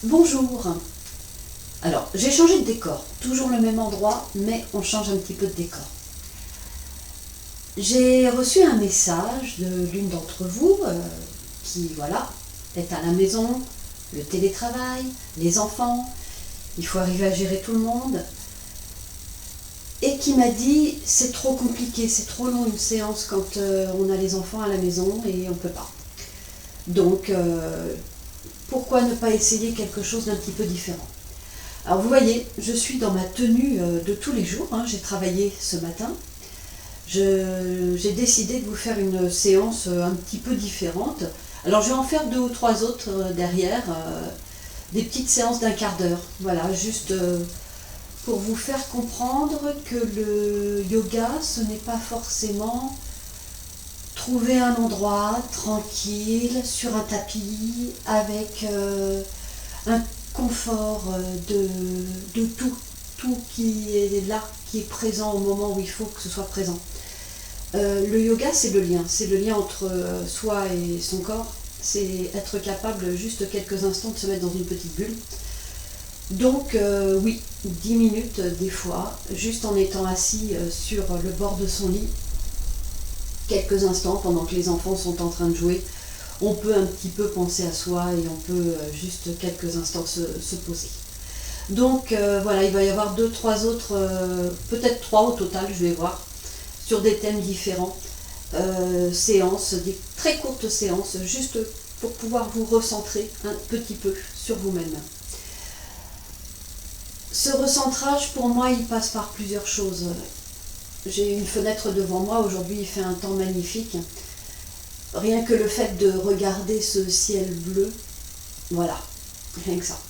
Bonjour. Alors, j'ai changé de décor, toujours le même endroit, mais on change un petit peu de décor. J'ai reçu un message de l'une d'entre vous qui, voilà, est à la maison, le télétravail, les enfants, il faut arriver à gérer tout le monde, et qui m'a dit c'est trop compliqué, c'est trop long une séance quand on a les enfants à la maison et on ne peut pas. Donc, pourquoi ne pas essayer quelque chose d'un petit peu différent? Alors vous voyez, je suis dans ma tenue de tous les jours, hein, j'ai travaillé ce matin. J'ai décidé de vous faire une séance un petit peu différente. Alors je vais en faire deux ou trois autres derrière, des petites séances d'un quart d'heure. Voilà, juste pour vous faire comprendre que le yoga, ce n'est pas forcément trouver un endroit tranquille, sur un tapis, avec un confort de tout qui est là, qui est présent au moment où il faut que ce soit présent. Le yoga, c'est le lien entre soi et son corps, c'est être capable juste quelques instants de se mettre dans une petite bulle. Donc oui, 10 minutes des fois, juste en étant assis sur le bord de son lit, quelques instants pendant que les enfants sont en train de jouer, on peut un petit peu penser à soi et on peut juste quelques instants se poser. Donc voilà, il va y avoir deux, trois autres, peut-être trois au total, je vais voir, sur des thèmes différents, séances, des très courtes séances, juste pour pouvoir vous recentrer un petit peu sur vous-même. Ce recentrage, pour moi, il passe par plusieurs choses. J'ai une fenêtre devant moi, aujourd'hui il fait un temps magnifique. Rien que le fait de regarder ce ciel bleu, voilà, rien que ça.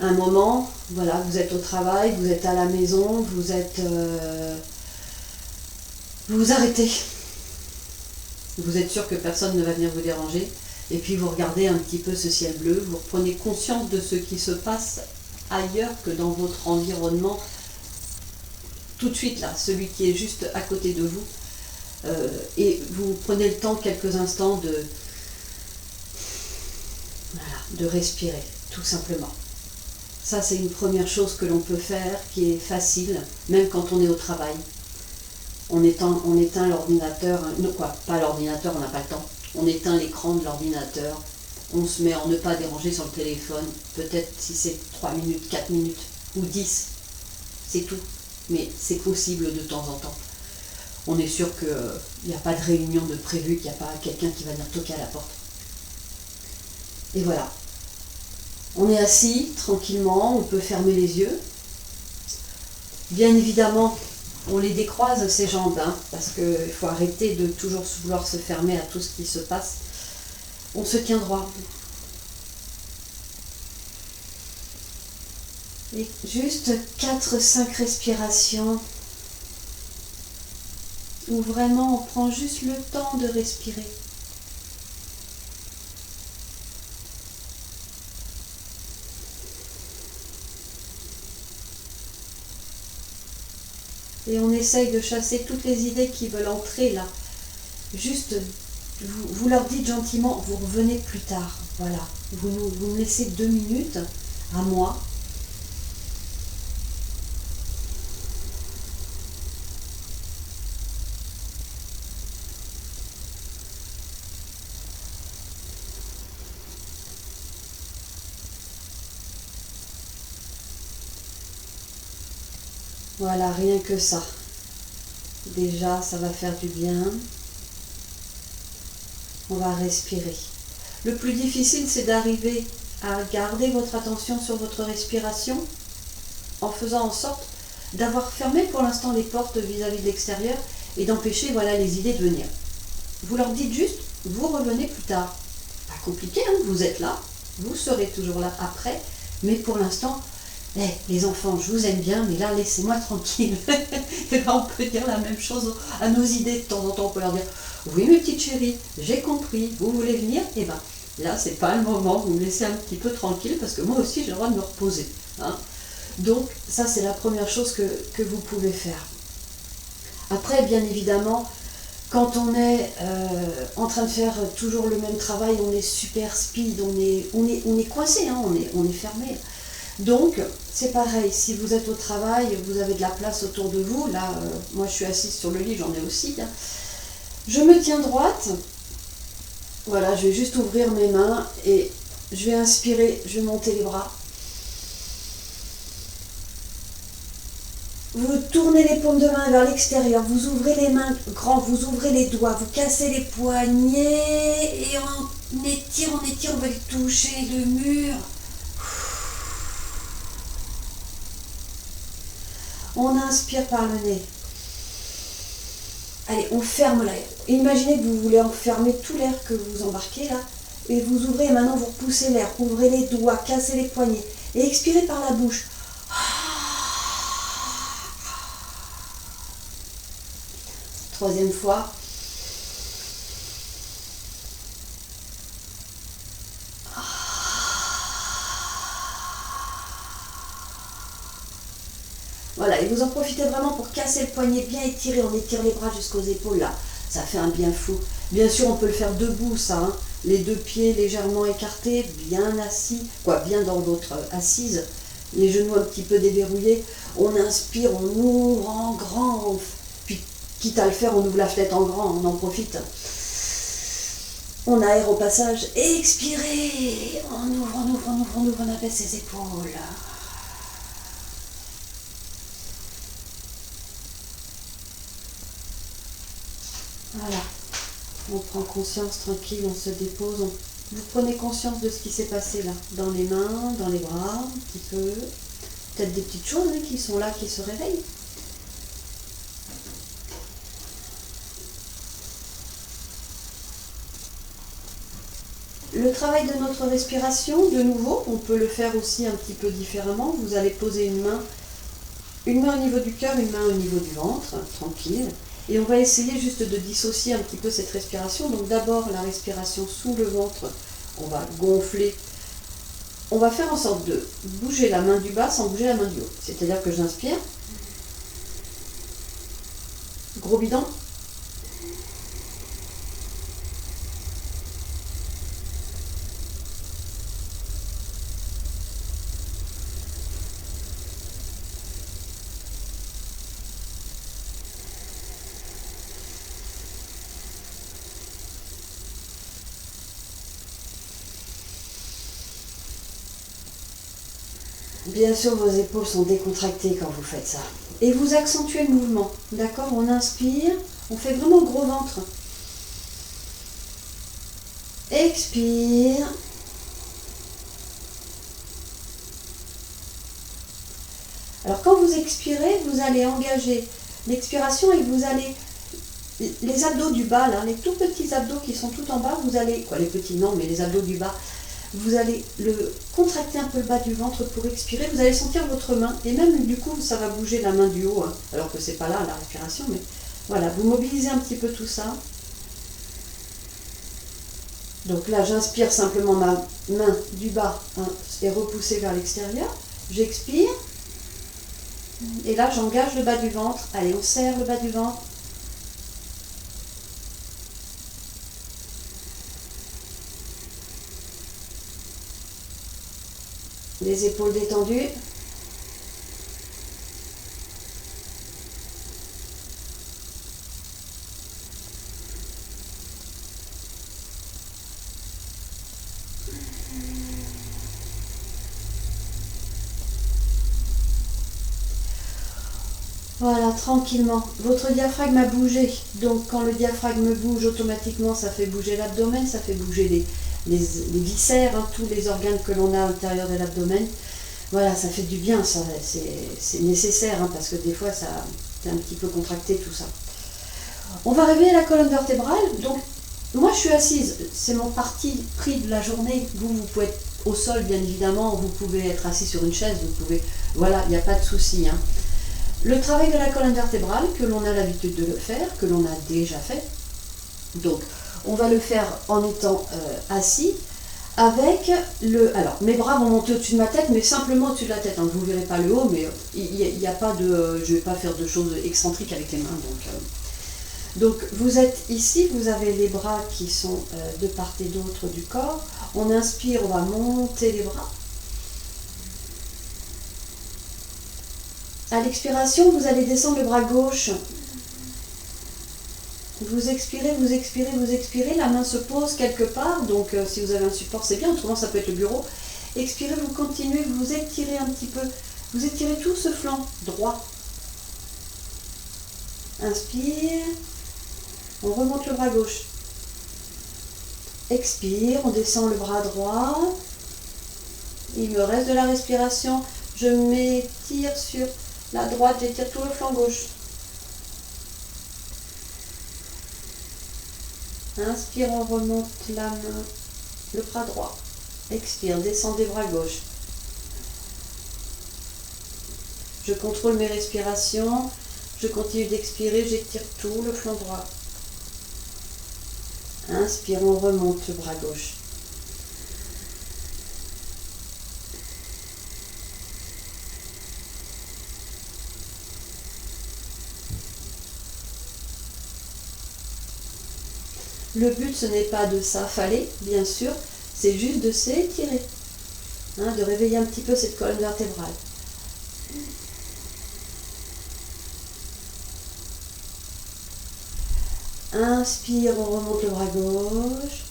Un moment, voilà, vous êtes au travail, vous êtes à la maison, vous vous arrêtez. Vous êtes sûr que personne ne va venir vous déranger. Et puis vous regardez un petit peu ce ciel bleu, vous reprenez conscience de ce qui se passe ailleurs que dans votre environnement. Tout de suite là, celui qui est juste à côté de vous. Et vous prenez le temps, quelques instants, de respirer, tout simplement. Ça, c'est une première chose que l'on peut faire, qui est facile, même quand on est au travail. On éteint l'ordinateur, non quoi, pas l'ordinateur, on n'a pas le temps. On éteint l'écran de l'ordinateur, on se met en ne pas déranger sur le téléphone, peut-être si c'est 3 minutes, 4 minutes, ou 10, c'est tout. Mais c'est possible de temps en temps. On est sûr qu'il n'y a pas de réunion de prévu, qu'il n'y a pas quelqu'un qui va venir toquer à la porte. Et voilà. On est assis tranquillement, on peut fermer les yeux. Bien évidemment, on les décroise ces jambes, hein, parce qu'il faut arrêter de toujours vouloir se fermer à tout ce qui se passe. On se tient droit. Et juste 4-5 respirations où vraiment on prend juste le temps de respirer. Et on essaye de chasser toutes les idées qui veulent entrer là. Juste, vous leur dites gentiment, vous revenez plus tard. Voilà. Vous me laissez 2 minutes à moi. Voilà, rien que ça. Déjà, ça va faire du bien. On va respirer. Le plus difficile, c'est d'arriver à garder votre attention sur votre respiration en faisant en sorte d'avoir fermé pour l'instant les portes vis-à-vis de l'extérieur et d'empêcher voilà, les idées de venir. Vous leur dites juste, vous revenez plus tard. Pas compliqué, hein, vous êtes là, vous serez toujours là après, mais pour l'instant, les enfants, je vous aime bien, mais là, laissez-moi tranquille. Et là, on peut dire la même chose à nos idées. De temps en temps, on peut leur dire, oui, mes petites chéries, j'ai compris, vous voulez venir? Eh bien, là, c'est pas le moment, vous me laissez un petit peu tranquille, parce que moi aussi, j'ai le droit de me reposer. Hein. Donc, ça, c'est la première chose que vous pouvez faire. Après, bien évidemment, Quand on est en train de faire toujours le même travail, on est super speed, on est coincé, hein, on est fermé. Donc, c'est pareil, si vous êtes au travail, vous avez de la place autour de vous, là, moi je suis assise sur le lit, j'en ai aussi, hein. Je me tiens droite, voilà, je vais juste ouvrir mes mains et je vais inspirer, je vais monter les bras. Vous tournez les paumes de main vers l'extérieur, vous ouvrez les mains grands, vous ouvrez les doigts, vous cassez les poignets et on étire, on va toucher le mur. On inspire par le nez. Allez, on ferme l'air. Imaginez que vous voulez enfermer tout l'air que vous embarquez là. Et vous ouvrez, et maintenant vous repoussez l'air. Ouvrez les doigts, cassez les poignets. Et expirez par la bouche. Troisième fois. Voilà, et vous en profitez vraiment pour casser le poignet, bien étirer, on étire les bras jusqu'aux épaules là, ça fait un bien fou. Bien sûr, on peut le faire debout ça, hein. Les deux pieds légèrement écartés, bien assis, quoi, bien dans votre assise, les genoux un petit peu déverrouillés. On inspire, on ouvre en grand, puis quitte à le faire, on ouvre la fenêtre en grand, on en profite. On aère au passage, et expirez, on ouvre, on abaisse ses épaules. Voilà, on prend conscience tranquille, on se dépose, vous prenez conscience de ce qui s'est passé là, dans les mains, dans les bras, un petit peu, peut-être des petites choses hein, qui sont là, qui se réveillent. Le travail de notre respiration, de nouveau, on peut le faire aussi un petit peu différemment. Vous allez poser une main au niveau du cœur, une main au niveau du ventre, tranquille. Et on va essayer juste de dissocier un petit peu cette respiration. Donc d'abord la respiration sous le ventre, on va gonfler. On va faire en sorte de bouger la main du bas sans bouger la main du haut. C'est-à-dire que j'inspire. Gros bidon. Bien sûr, vos épaules sont décontractées quand vous faites ça. Et vous accentuez le mouvement, d'accord? On inspire, on fait vraiment gros ventre. Expire. Alors quand vous expirez, vous allez engager l'expiration et vous allez... Les abdos du bas, là, les tout petits abdos qui sont tout en bas, vous allez... Quoi, les petits non, mais les abdos du bas... Vous allez contracter un peu le bas du ventre pour expirer. Vous allez sentir votre main. Et même du coup, ça va bouger la main du haut. Hein, alors que c'est pas là, la respiration. Mais voilà, vous mobilisez un petit peu tout ça. Donc là, j'inspire simplement ma main du bas hein, et repoussée vers l'extérieur. J'expire. Et là, j'engage le bas du ventre. Allez, on serre le bas du ventre. Les épaules détendues. Voilà, tranquillement. Votre diaphragme a bougé. Donc quand le diaphragme bouge, automatiquement, ça fait bouger l'abdomen, ça fait bouger les viscères, hein, tous les organes que l'on a à l'intérieur de l'abdomen. Voilà, ça fait du bien, ça, c'est nécessaire, hein, parce que des fois, ça c'est un petit peu contracté tout ça. On va réveiller la colonne vertébrale. Donc, moi, je suis assise. C'est mon parti pris de la journée. Vous pouvez être au sol, bien évidemment. Vous pouvez être assis sur une chaise. Vous pouvez... Voilà, il n'y a pas de souci. Hein. Le travail de la colonne vertébrale, que l'on a l'habitude de le faire, que l'on a déjà fait. Donc, on va le faire en étant assis, avec le... Alors, mes bras vont monter au-dessus de ma tête, mais simplement au-dessus de la tête. Hein. Vous ne verrez pas le haut, mais il n'y a pas de... je ne vais pas faire de choses excentriques avec les mains. Donc, Donc vous êtes ici, vous avez les bras qui sont de part et d'autre du corps. On inspire, on va monter les bras. À l'expiration, vous allez descendre le bras gauche. Vous expirez, vous expirez, vous expirez. La main se pose quelque part. Donc si vous avez un support, c'est bien. Autrement, ça peut être le bureau. Expirez, vous continuez, vous étirez un petit peu. Vous étirez tout ce flanc droit. Inspire. On remonte le bras gauche. Expire, on descend le bras droit. Il me reste de la respiration. Je m'étire sur la droite, j'étire tout le flanc gauche. Inspire, on remonte la main, le bras droit. Expire, descendez bras gauche. Je contrôle mes respirations. Je continue d'expirer, j'étire tout le flanc droit. Inspire, on remonte le bras gauche. Le but, ce n'est pas de s'affaler, bien sûr, c'est juste de s'étirer, de réveiller un petit peu cette colonne vertébrale. Inspire, on remonte le bras gauche.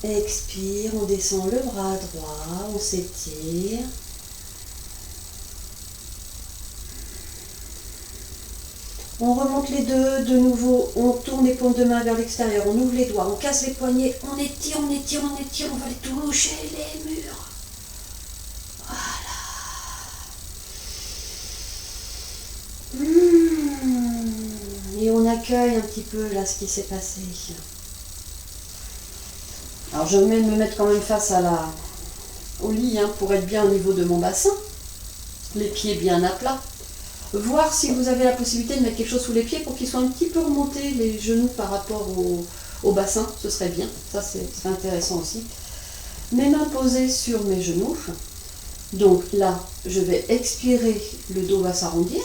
Expire, on descend le bras droit, on s'étire. On remonte les deux, de nouveau, on tourne les paumes de main vers l'extérieur, on ouvre les doigts, on casse les poignets, on étire, on étire, on étire, on va aller toucher les murs. Voilà. Et on accueille un petit peu là ce qui s'est passé. Alors je vais me mettre quand même face au lit pour être bien au niveau de mon bassin. Les pieds bien à plat. Voir si vous avez la possibilité de mettre quelque chose sous les pieds pour qu'ils soient un petit peu remontés, les genoux par rapport au bassin, ce serait bien. Ça c'est intéressant aussi. Mes mains posées sur mes genoux. Donc là, je vais expirer, le dos va s'arrondir.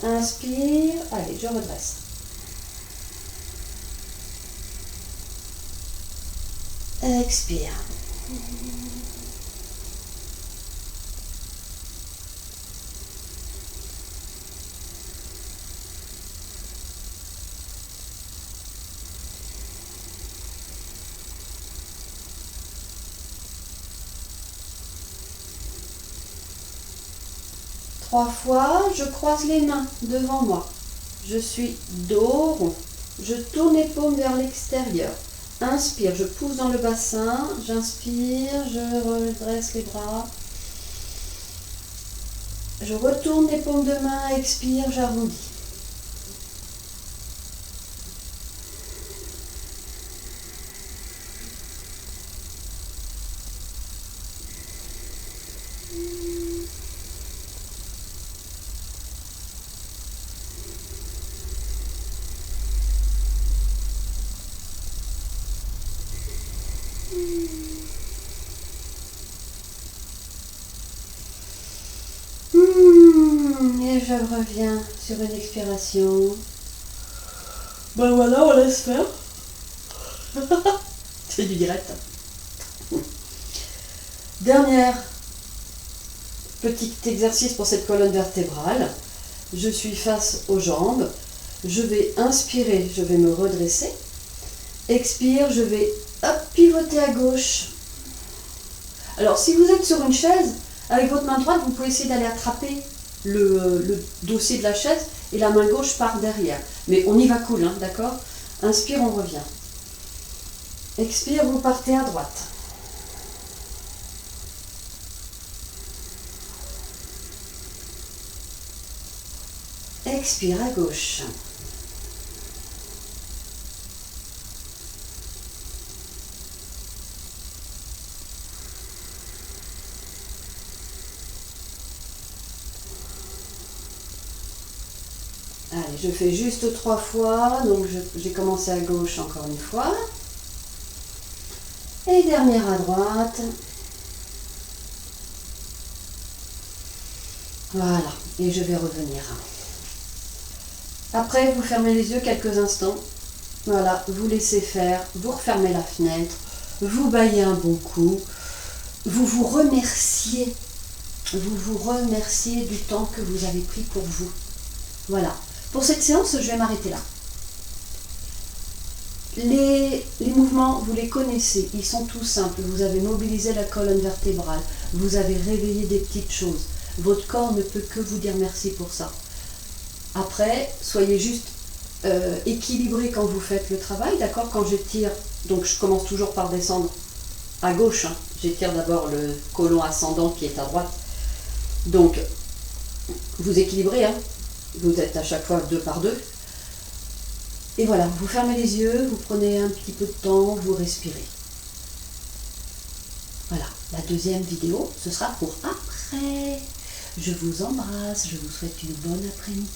Inspire, allez, je redresse. Expire. 3 fois, je croise les mains devant moi. Je suis dos rond. Je tourne les paumes vers l'extérieur. Inspire, je pousse dans le bassin. J'inspire, je redresse les bras. Je retourne les paumes de main, expire, j'arrondis. Et je reviens sur une expiration. Ben voilà, on laisse faire. C'est du direct. Dernier petit exercice pour cette colonne vertébrale. Je suis face aux jambes. Je vais inspirer, je vais me redresser. Expire, je vais pivoter à gauche. Alors si vous êtes sur une chaise, avec votre main droite, vous pouvez essayer d'aller attraper le dossier de la chaise et la main gauche part derrière. Mais on y va cool, d'accord? Inspire, on revient. Expire, vous partez à droite. Expire à gauche. Allez, je fais juste 3 fois, donc j'ai commencé à gauche encore une fois. Et dernière à droite. Voilà, et je vais revenir. Après, vous fermez les yeux quelques instants. Voilà, vous laissez faire, vous refermez la fenêtre, vous baillez un bon coup, vous vous remerciez. Vous vous remerciez du temps que vous avez pris pour vous. Voilà. Pour cette séance, je vais m'arrêter là. Les mouvements, vous les connaissez, ils sont tout simples. Vous avez mobilisé la colonne vertébrale, vous avez réveillé des petites choses. Votre corps ne peut que vous dire merci pour ça. Après, soyez juste équilibré quand vous faites le travail, d'accord? Quand j'étire, donc je commence toujours par descendre à gauche. Hein. J'étire d'abord le côlon ascendant qui est à droite. Donc, vous équilibrez, hein. Vous êtes à chaque fois 2 par 2. Et voilà, vous fermez les yeux, vous prenez un petit peu de temps, vous respirez. Voilà, la deuxième vidéo, ce sera pour après. Je vous embrasse, je vous souhaite une bonne après-midi.